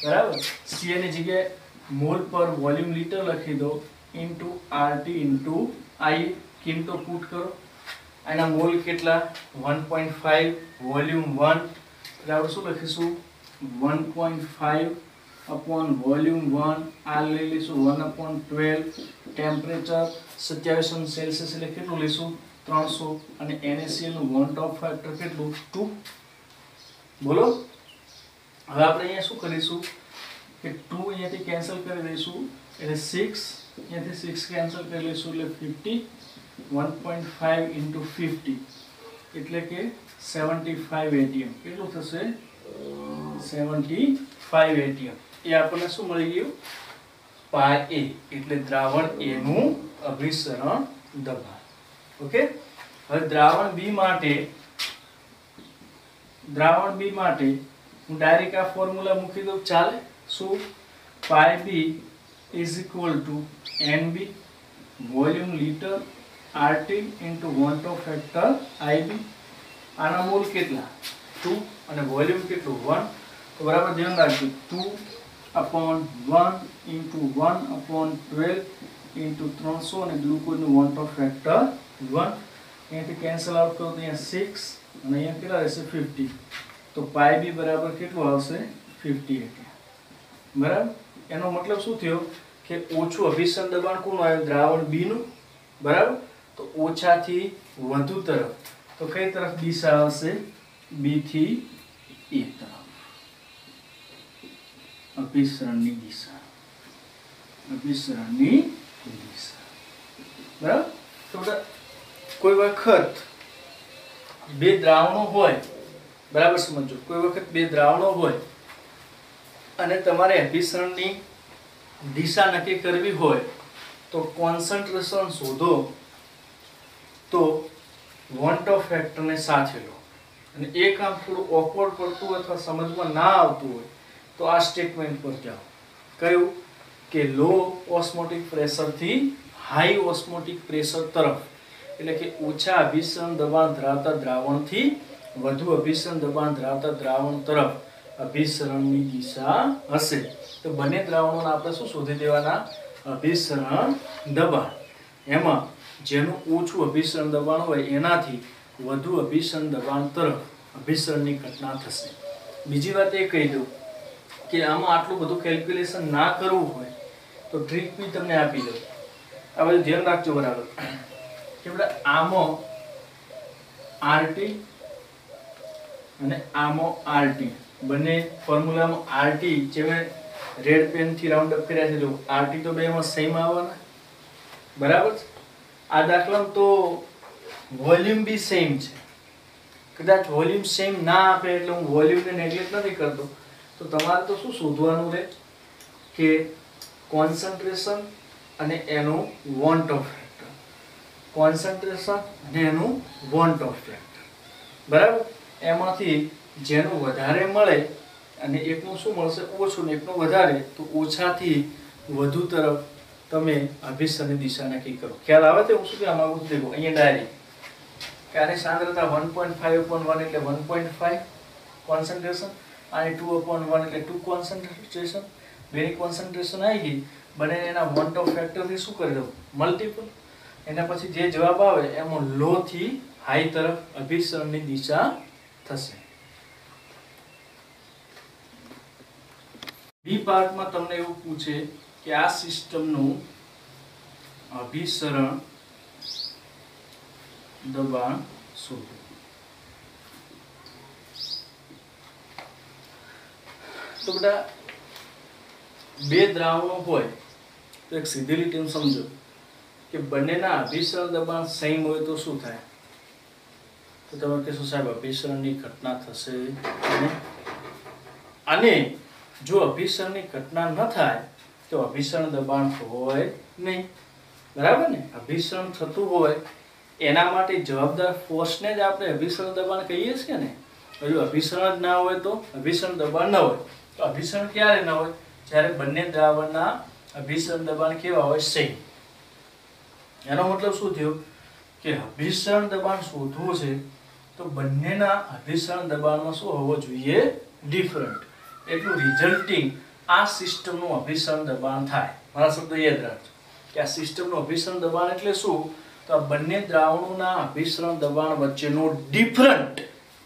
બરાબર. CA ની જગ્યાએ મોલ પર વોલ્યુમ લીટર લખી દો, ઇન્ટુ RT ઇન્ટુ IA. કિંમતો પુટ કરો. આના મોલ કેટલા, 1.5, વોલ્યુમ 1 એટલે આપણે શું લખીશું, 1.5 अपॉन वॉल्यूम 1. आ ले लेसु 1/12. टेम्परेचर 27 सेल्सियस એટલે કેટલું લેશું, 300. અને NaCl નું વોન્ટ ઓફ ફેક્ટર કેટલું, 2. બોલો. હવે આપણે અહીંયા શું કરીશું કે 2 અહીંયાથી કેન્સલ કરી દઈશું એટલે 6, અહીંયાથી 6 કેન્સલ કરી લઈશું એટલે 50. 1.5 into 50 એટલે કે 75 atm. કેટલું થશે, 75 atm. એ આપણને શું મળી ગયું, પાય A. એટલે દ્રાવણ A નું અભિસરણ દબાણ. ઓકે. હવે દ્રાવણ B માટે હું ડાયરેક્ટ આ ફોર્મ્યુલા મૂકી દઉં, ચાલે. શું, પાય B is equal to NB volume litre RT into want Hoff factor IB. આના મોલ કેટલા, 2 અને વોલ્યુમ કેટલું, 1. તો બરાબર ધ્યાન રાખજો, 2/1 into 1/12 into 300 અને ગ્લુકોઝનું વોન્ટ ઓફ ફેક્ટર 1. અહીંયાથી કેન્સલ આઉટ કરો તો અહીંયા 6 અને અહીંયા કેટલા રહેશે, 50. તો પાય B બરાબર કેટલું આવશે, 50 atm. બરાબર. એનો મતલબ શું થયો કે ઓછું અભિસરણ દબાણ કોનું આવ્યું? દ્રાવણ બી નું, બરાબર. તો ઓછાથી વધુ તરફ તો કઈ તરફ દિશા હશે? બી થી એ તરફ અભિસરણની દિશા, અભિસરણની દિશા, બરાબર. તો કોઈ વખત બે દ્રાવણો હોય, બરાબર સમજો, કોઈ વખત બે દ્રાવણો હોય અને તમારે અભિસરણની દિશા નક્કી કરવી હોય તો કોન્સન્ટ્રેશન શોધો, તો વોન્ટ ઓફ ફેક્ટરને સાથે લો. અને એ કામ થોડું ઓકવર્ડ પડતું અથવા સમજમાં ના આવતું હોય તો આ સ્ટેટમેન્ટ પર જાઓ. કયું? કે લો ઓસ્મોટિક પ્રેશરથી હાઈ ઓસ્મોટિક પ્રેશર તરફ, એટલે કે ઓછા અભિસરણ દબાણ ધરાવતા દ્રાવણથી વધુ અભિસરણ દબાણ ધરાવતા દ્રાવણ તરફ અભિસરણની દિશા હશે. તો બંને દ્રાવણોના આપણે શું શોધી દેવાના? અભિસરણ દબાણ. એમાં જેનું ઓછું અભિસરણ દબાણ હોય એનાથી વધુ અભિસરણ દબાણ તરફ અભિસરણની ઘટના થશે. બીજી વાત એ કહી દઉં કે આમાં આટલું બધું કેલ્ક્યુલેશન ના કરવું હોય તો ટ્રીક બી તમને આપી દઉં. આ બધું ધ્યાન રાખજો, બરાબર. કે આપણે આમાં આરટી અને આમાં આરટી બંને ફોર્મ્યુલામાં આરટી જે મેં રેડ પેન થી રાઉન્ડ અપ કર્યા છે, જો આરટી તો બેમાં સેમ આવવાના, બરાબર. આ દાખલામાં તો વોલ્યુમ બી સેમ છે. કદાચ વોલ્યુમ સેમ ના આપે એટલે હું વોલ્યુમને નેગ્લેક્ટ નથી કરતો, તો તમારે તો શું શોધવાનું રહે? કે કોન્સન્ટ્રેશન અને એનું વોન્ટ ઓફ ફેક્ટર, કોન્સન્ટ્રેશન અને એનું વોન્ટ ઓફ ફેક્ટર, બરાબર. એમાંથી જેનું વધારે મળે અને એકનું શું મળશે? ઓછું, ને એકનું વધારે, તો ઓછાથી વધુ તરફ તમે અભિસરણની દિશા નક્કી કરો. ખ્યાલ આવે તો હું શું કહેવા માંગુ છું? દેખો અહીંયા ડાયરેક્ટ કે આની સાંદ્રતા 1.5/1 એટલે 1.5 કોન્સન્ટ્રેશન, અને 2/1 એટલે 2 કોન્સન્ટ્રેશન. બેની કોન્સન્ટ્રેશન આવી ગઈ, બને એના વોન્ટ ઓફ ફેક્ટરથી શું કરી દઉં? મલ્ટીપલ. એના પછી જે જવાબ આવે એમાં લો થી હાઈ તરફ અભિસરણની દિશા થશે. બી પાર્ટમાં તમને એવું પૂછે કે આ સિસ્ટમનું અભિસરણ દબાણ શોધો. તો બેટા બે દ્રાવણો હોય તો એક સીધી લીટી સમજો કે બંનેના અભિસરણ દબાણ સેમ હોય તો શું થાય? તો તમે કહેશો સાહેબ અભિસરણની ઘટના થશે. અને જો અભિસરણની ઘટના ન થાય તો અભિસરણ દબાણ હોય નહીં, બરાબર ને. અભિસરણ થતું હોય એના માટે જવાબદાર ફોર્સને જ આપણે અભિસરણ દબાણ કહીએ છીએ ને. જો અભિસરણ જ ના હોય તો અભિસરણ દબાણ ન હોય. તો અભિસરણ ક્યારે ન હોય? જ્યારે બંને દ્રાવણના અભિસરણ દબાણ કેવા હોય? સેમ. એનો મતલબ શું થયો? કે અભિસરણ દબાણ શોધવું છે તો બંનેના અભિસરણ દબાણમાં શું હોવો જોઈએ? ડિફરન્ટ. એટલું રિઝલ્ટિંગ આ સિસ્ટમનું અભિસરણ દબાણ થાય. મારા શબ્દો યાદ રાખજો કે આ સિસ્ટમનું અભિસરણ દબાણ એટલે શું? તો આ બંને દ્રાવણોના અભિસરણ દબાણ વચ્ચેનો ડિફરન્ટ.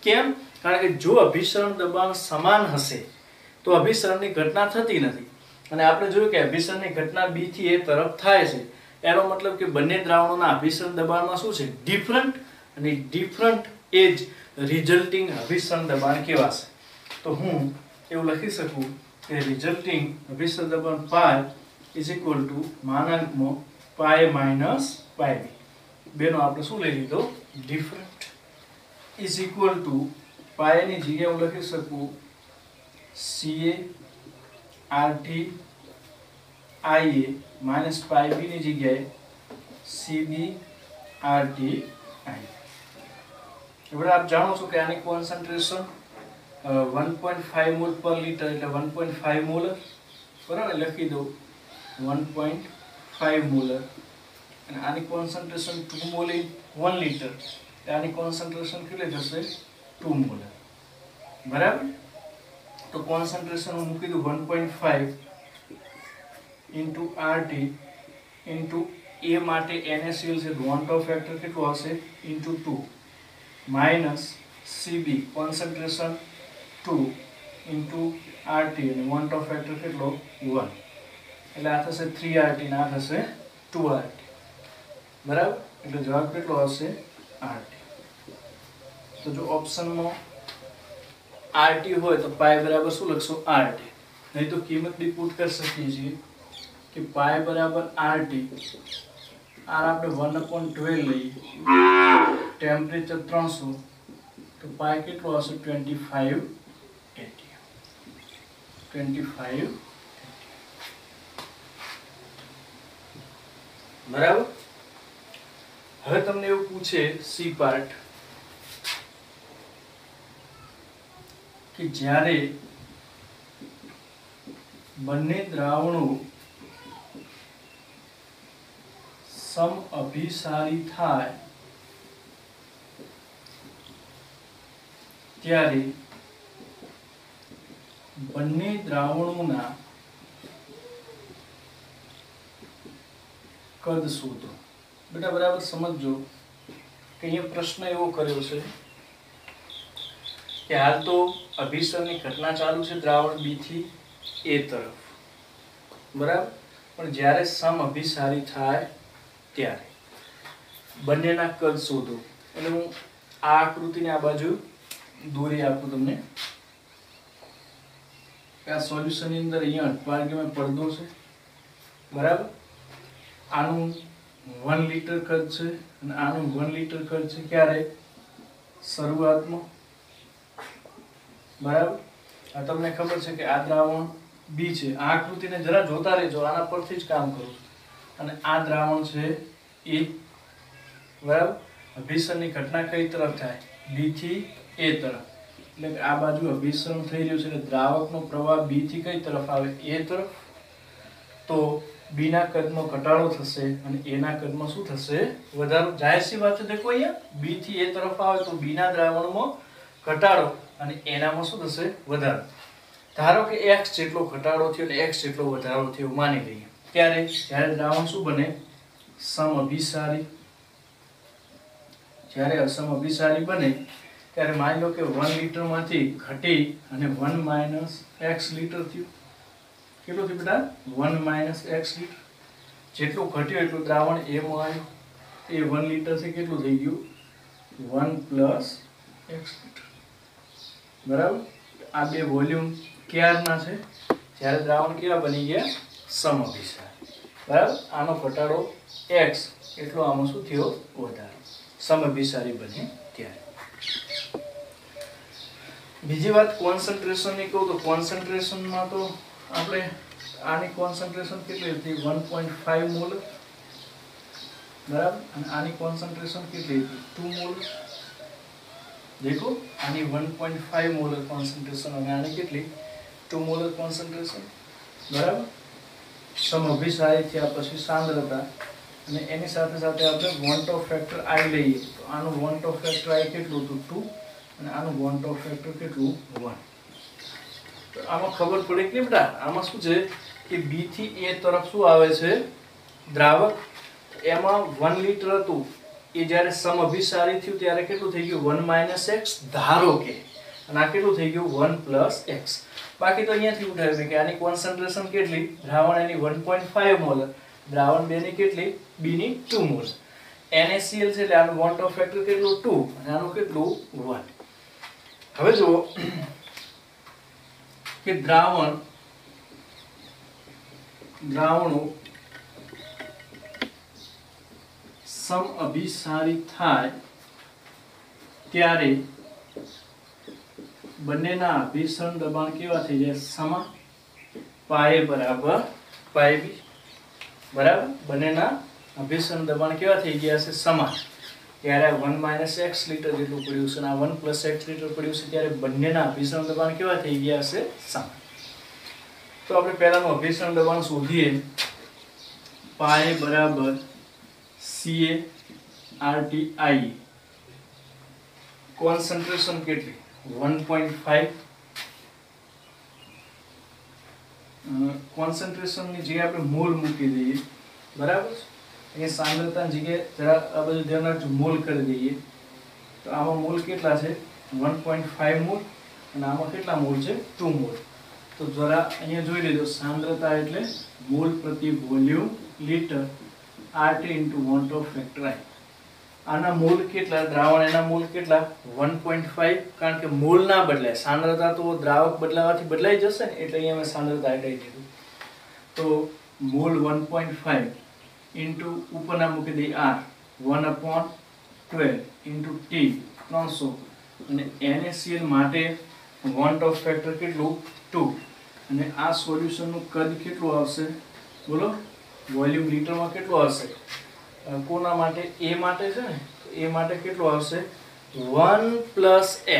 કેમ? કારણ કે જો અભિસરણ દબાણ સમાન હશે તો અભિસરણની ઘટના થતી નથી. અને આપણે જોયું કે અભિસરણની ઘટના બી થી એ તરફ થાય છે. એનો મતલબ કે બંને દ્રાવણોના અભિસરણ દબાણમાં શું છે? ડિફરન્ટ. અને ડિફરન્ટ એ જ રિઝલ્ટિંગ અભિસરણ દબાણ કહેવાશે. તો હું એવું લખી શકું કે રિઝલ્ટિંગ અભિસરણ દબાણ પાય ઇઝ ઇક્વલ ટુ માનાંકમાં પાય માઇનસ પાય બી. બેનો આપણે શું લઈ લીધો? ડિફરન્ટ. ઇઝ ઇક્વલ ટુ પાયની જગ્યાએ હું લખી શકું CA RT IA minus pi B ની જગ્યાએ CB RT IA. હવે આપ જાણો છો કે આની કોન્સન્ટ્રેશન 1.5 મોલ પર લિટર એટલે 1.5 મોલર, બરાબર. લખી દો 1.5 મોલર. અને આની કોન્સન્ટ્રેશન 2 મોલ ઇન 1 લિટર, આની કોન્સન્ટ્રેશન કેટલી થશે? 2 મોલર, બરાબર. તો કોન્સન્ટ્રેશન હું મૂકી દઉં 1.5 ઇન્ટુ RT ઇન્ટુ A માટે NaCl છે, વોન્ટ ઓફ ફેક્ટર કેટલું હશે? Into 2 minus CB concentration 2 into RT અને વોન્ટ ઓફ ફેક્ટર કેટલો? 1. એટલે આ થશે 3RT ને આ થશે 2RT, બરાબર. એટલે જવાબ કેટલો આવશે? RT. તો જો ઓપ્શનમાં RT હોય તો પાઈ બરાબર શું લખશું? RT. નહીં તો કિંમત બી પુટ કરી શકીએ છીએ કે પાઈ બરાબર RT. આર આપણે 1/12 લઈએ, ટેમ્પરેચર 300, તો પાઈ કેટલો આવશે? 2580. 2580, બરાબર. હવે તમને એવું પૂછે સી પાર્ટ કે જ્યારે બંને દ્રાવણો સમઅભિસારી થાય ત્યારે બંને દ્રાવણોના કદ શોધો. બેટા બરાબર સમજજો કે અહીંયા પ્રશ્ન એવો કર્યો છે કે હાલ તો અભિસરણની ઘટના ચાલુ છે દ્રાવણ બી થી એ તરફ, બરાબર. પણ જ્યારે સમઅભિસારી થાય ત્યારે બંનેના કદ શોધો. એટલે હું આ આકૃતિને આ બાજુ દોરી આપું તમને. આ સોલ્યુશનની અંદર અહીંયા અઠવાડિયામાં પડદો છે, બરાબર. આનું 1 લિટર કદ છે અને આનું 1 લિટર કદ છે. ક્યારે? શરૂઆતમાં, બરાબર. આ તમને ખબર છે કે આ દ્રાવણ બી છે. આ આકૃતિને જરા જોતા રહેજો, આના પરથી જ કામ કરું. અને આ દ્રાવણ છે એ, બરાબર. અભિસરણની ઘટના કઈ તરફ થાય? બી થી એ તરફ. એટલે કે આ બાજુ અભિસરણ થઈ રહ્યું છે એટલે દ્રાવકનો પ્રવાહ બી થી કઈ તરફ આવે? એ તરફ. તો બી ના કદમાં ઘટાડો થશે અને એ ના કદમાં શું થશે? વધારો. જાહેર સી વાત છે. દેખો અહીંયા બી થી એ તરફ આવે તો બી ના દ્રાવણમાં ઘટાડો અને એનામાં શું થશે? વધારો. ધારો કે x જેટલો ઘટાડો થયો અને x જેટલો વધારો થયો માની લઈએ. ત્યારે જ્યારે દ્રાવણ શું બને? સમઅભિસારી. જ્યારે અસમઅભિસારી બને ત્યારે માની લો કે 1 લિટરમાંથી ઘટી અને 1 - x લિટર થયું. કેટલું થયું બેટા? 1 - x લિટર. જેટલું ઘટ્યું એટલું દ્રાવણ એમાં આવ્યું. એ 1 લિટર થી કેટલું થઈ ગયું? 1 + x લિટર, બરાબર. આ બે વોલ્યુમ ક્યારના છે? જ્યારે દ્રાવણ કેવા બની ગયા? સમઅભિસારી, બરાબર. આનો ઘટાડો x એટલો આમાં શું થયો? વધારો. સમઅભિસારી બને ત્યારે. બીજી વાત કોન્સન્ટ્રેશનની કહું તો કોન્સન્ટ્રેશનમાં તો આપણે આની કોન્સન્ટ્રેશન કેટલી હતી? 1.5 મોલ, બરાબર. અને આની કોન્સન્ટ્રેશન કેટલી હતી? 2 મોલ. દેખો આની 1.5 મોલર કોન્સન્ટ્રેશન અને આની કેટલી? 2 મોલર કોન્સન્ટ્રેશન, બરાબર. સમઅભિસારી થયા પછી સાંદ્રતા અને એની સાથે સાથે આપણે વોન્ટ ઓફ ફેક્ટર I લઈએ તો આનું વોન્ટ ઓફ ફેક્ટર I કેટલું હતું? 2 અને આનું વોન્ટ ઓફ ફેક્ટર કેટલું? 1. તો આમાં ખબર પડે કે બેટા આમાં શું છે કે બી થી એ તરફ શું આવે છે? દ્રાવક. એમાં 1 લિટર હતું એ જ્યારે સમઅભિસારી થયું ત્યારે કેટલું થઈ ગયું? 1 - x. ધારો કે અને આ કેટલું થઈ ગયું? 1 + x. બાકી તો અહીંયાથી ઉઠાવ્યું કે આની કોન્સન્ટ્રેશન કેટલી? દ્રાવણ એની 1.5 મોલર, દ્રાવણ બે ની કેટલી? બી ની 2 મોલ. NaCl છે એટલે આનું વોન્ટ ઓફ ફેક્ટર કેટલું? 2 અને આનું કેટલું? 1. હવે જો કે દ્રાવણો સમઅભિસારી થાય ત્યારે બંનેના અભિસરણ દબાણ કેવા થઈ જાય? સમાન. પાઈ બરાબર પાઈ બી, બરાબર. બંનેના અભિસરણ દબાણ કેવા થઈ ગયા છે? સમાન. ત્યારે 1 - x લિટર જેટલું પડ્યું છે અને આ 1 + x લિટર પડ્યું છે ત્યારે બંનેના અભિસરણ દબાણ કેવા થઈ ગયા છે? સમાન. તો આપણે પહેલાનું અભિસરણ દબાણ શોધીએ. પાઈ બરાબર CaRT I. કોન્સન્ટ્રેશન કેટલી? 1.5. કોન્સન્ટ્રેશનની જગ્યાએ આપણે મોલ મૂકી દઈએ, બરાબર. અહીંયા સાંદ્રતાની જગ્યાએ જરા આ બધું ધ્યાન રાખજો, મોલ કરી દઈએ. તો આમાં મોલ કેટલા છે? 1.5 મોલ અને આમાં કેટલા મોલ છે? 2 મોલ. તો જરા અહીંયા જોઈ લેજો, સાંદ્રતા એટલે મોલ પ્રતિ volume litre RT into want of factor I. આના મોલ કેટલા, દ્રાવણ એના મોલ કેટલા 1.5, કારણ કે મોલ ના બદલાય, સાંદ્રતા તો દ્રાવક બદલાવાથી બદલાઈ જશે ને, એટલે અહીંયા મેં સાંદ્રતા હટાવી દીધું. તો મોલ 1.5 ઇન્ટુ ઉપરના મૂકી દઈએ R 1/12 ઇન્ટુ T 300, અને NaCl માટે want of factor કેટલું 2, અને આ સોલ્યુશનનું કદ કેટલું આવશે બોલો, વોલ્યુમ લીટરમાં કેટલું આવશે, કોના માટે, A માટે છે ને, તો A માટે કેટલું આવશે 1 + x,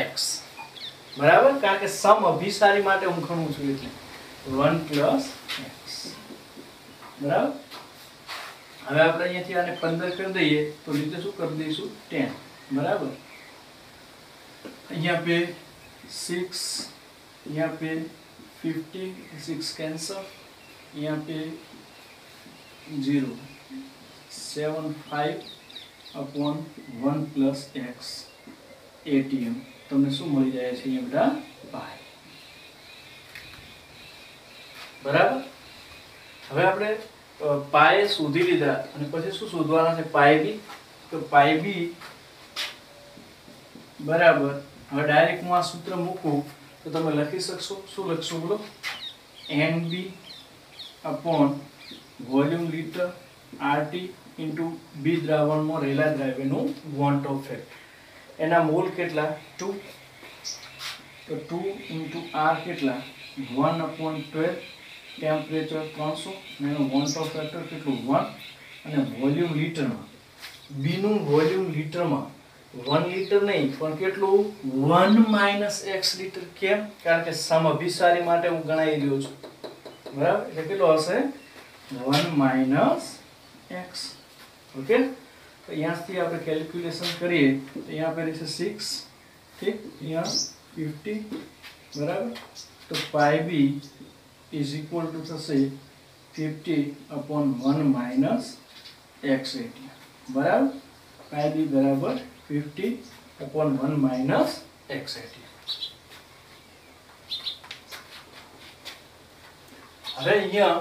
બરાબર, કારણ કે સમ અભિસારી માટે હું ગણું છું એટલે 1 + x, બરાબર. હવે આપણે અહીંયાથી આને 15 કરી દઈએ તો રીતે શું કરી દઈશું 10, બરાબર. અહીંયા पे 6, यहाँ पे 50, 6 कैंसल, यहाँ पे 0, 75/1 + x ATM તમને શું મળી જાય છે અહીંયા બેટા પાઈ, બરાબર. હવે આપણે પાઈ શોધી લીધા અને પછી શું શોધવાના છે, પાઈ બી. તો પાઈ બી બરાબર, હવે ડાયરેક્ટ હું આ સૂત્ર મૂકું તો તમે લખી શકશો, શું લખશો બોલો, NB upon volume litre RT into B દ્રાવણમાં રહેલા દ્રવ્યનું વોન્ટ ઓફ ફેક્ટર. એના મોલ કેટલા 2, તો 2 ઇન્ટુ R કેટલા 1/12, ટેમ્પરેચર 300, અને એનું વોન્ટ ઓફ ફેક્ટર કેટલું 1, અને વોલ્યુમ લીટરમાં, બી નું વોલ્યુમ લીટરમાં 1 લીટર નહીં પણ કેટલું 1 - x લીટર. કેમ, કારણ કે સમ અભિસારી માટે હું ગણાવી રહ્યો છું, બરાબર, એટલે કેટલું હશે 1 - x. ઓકે, તો અહીંયાથી આપણે કેલ્ક્યુલેશન કરીએ તો અહીંયા પર રહેશે 6, ઠીક, અહીંયા 50, બરાબર. તો પાઈ બી ઇઝ ઇક્વલ ટુ થશે 50/1 - x ATM, બરાબર. પાઈ બી બરાબર 50/1 - x ATM. હવે અહીંયા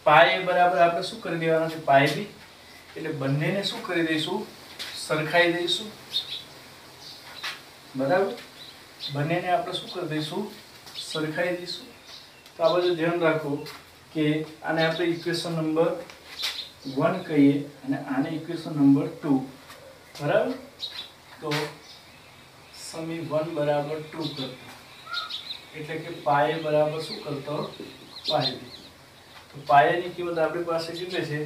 પાઈ બરાબર આપણે શું કરી દેવાના છે, પાઈ બી, એટલે બંનેને શું કરી દઈશું, સરખાઈ દઈશું, બરાબર. બંનેને આપણે શું કરી દઈશું, સરખાઈ દઈશું. તો આ બધું ધ્યાન રાખો કે આને આપણે ઇક્વેશન નંબર 1 કહીએ અને આને ઇક્વેશન નંબર 2, બરાબર. તો સમી 1 બરાબર 2 કરતો, એટલે કે પાય બરાબર શું કરતો, પાય બી. તો પાયાની કિંમત આપણી પાસે કેટલી છે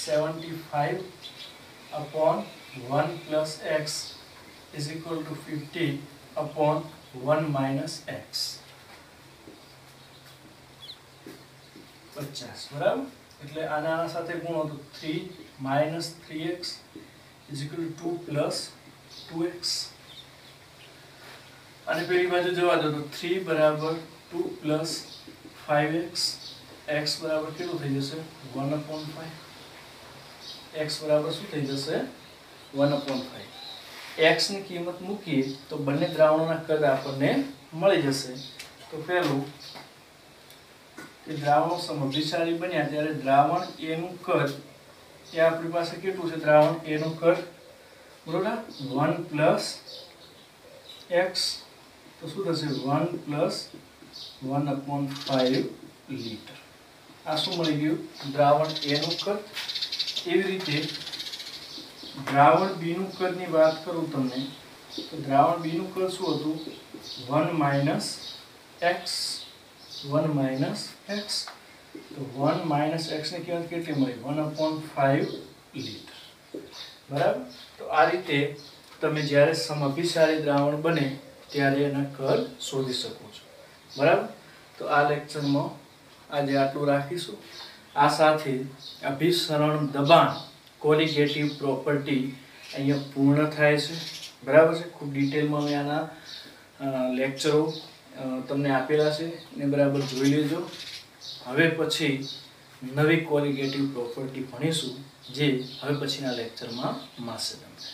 75/1 + x is equal to 50/1 - x, 50, બરાબર. એટલે આના સાથે ગુણો તો 3 - 3x is equal to 2 + 2x, અને પેલી બાજુ જવા દો તો 3 બરાબર 2 + 5x, x બરાબર કેટલું થઈ જશે 1/5, x બરાબર શું થઈ જશે 1/5. x ની કિંમત મૂકીએ તો બંને દ્રાવણોના કદ આપણને મળી જશે. તો પહેલું કે દ્રાવણો સમઅભિસારી બન્યા ત્યારે દ્રાવણ A નું કદ એ આપણી પાસે કેટલું છે, દ્રાવણ A નું કદ બરોબર 1 + x, તો શું થશે 1 + 1/5 લીટર. આ શું મળી ગયું, દ્રાવણ A નું કદ. એવી રીતે દ્રાવણ B નું કદની વાત કરું તમને, તો દ્રાવણ B નું કદ શું હતું 1 - x, 1 - x. તો 1 - x ની કિંમત કેટલી મળી 1/5 લીટર, બરાબર. તો આ રીતે તમે જ્યારે સમઅભિસારી દ્રાવણ બને ત્યારે એના કદ શોધી શકો છો, બરાબર. તો આ લેક્ચરમાં આજે આટલું રાખીશું. આ સાથે અભિસરણ દબાણ કોલિગેટિવ પ્રોપર્ટી અહીંયા પૂર્ણ થાય છે, બરાબર છે. ખૂબ ડિટેલમાં મેં આના લેક્ચરો તમને આપેલા છે એને બરાબર જોઈ લેજો. હવે પછી નવી કોલિગેટિવ પ્રોપર્ટી ભણીશું, જે હવે પછીના લેક્ચરમાં મળશે તમને.